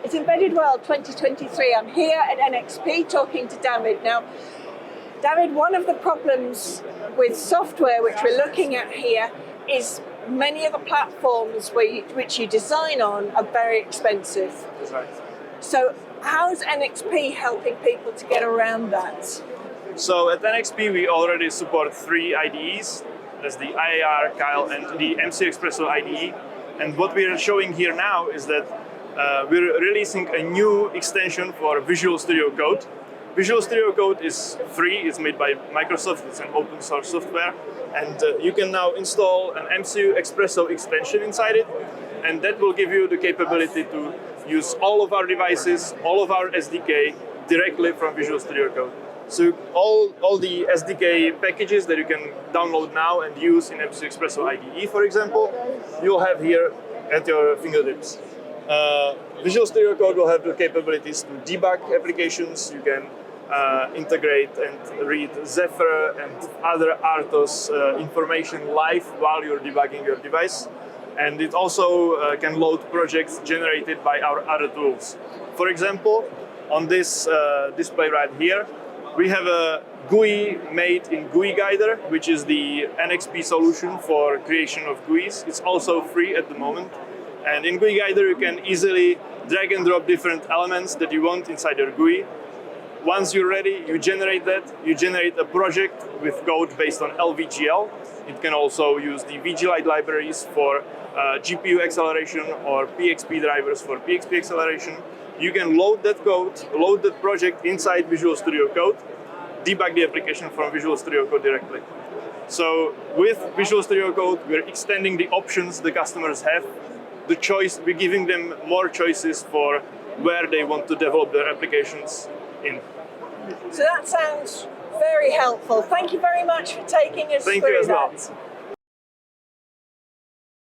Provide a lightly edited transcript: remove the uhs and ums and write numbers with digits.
It's Embedded World 2023. I'm here at NXP talking to David. Now, David, one of the problems with software which we're looking at here is many of the platforms which you design on are very expensive. That's right. So how's NXP helping people to get around that? So at NXP we already support 3 IDEs. That's the IAR, Kyle, and the MCUXpresso IDE. And what we are showing here now is that we're releasing a new extension for Visual Studio Code. Visual Studio Code is free, it's made by Microsoft, it's an open source software, and you can now install an MCUXpresso extension inside it, and that will give you the capability to use all of our devices, all of our SDK directly from Visual Studio Code. So all the SDK packages that you can download now and use in MCUXpresso IDE, for example, you'll have here at your fingertips. Visual Studio Code will have the capabilities to debug applications. You can integrate and read Zephyr and other RTOS information live while you're debugging your device. And it also can load projects generated by our other tools. For example, on this display right here, we have a GUI made in GUI Guider, which is the NXP solution for creation of GUIs. It's also free at the moment. And in GUI Guider, you can easily drag and drop different elements that you want inside your GUI. Once you're ready, you generate that. You generate a project with code based on LVGL. It can also use the VGLite libraries for GPU acceleration or PXP drivers for PXP acceleration. You can load that code, load that project inside Visual Studio Code, debug the application from Visual Studio Code directly. So with Visual Studio Code, we're extending the options the customers have. The choice, we're giving them more choices for where they want to develop their applications in. So that sounds very helpful. Thank you very much for taking us through that. Thank you as well.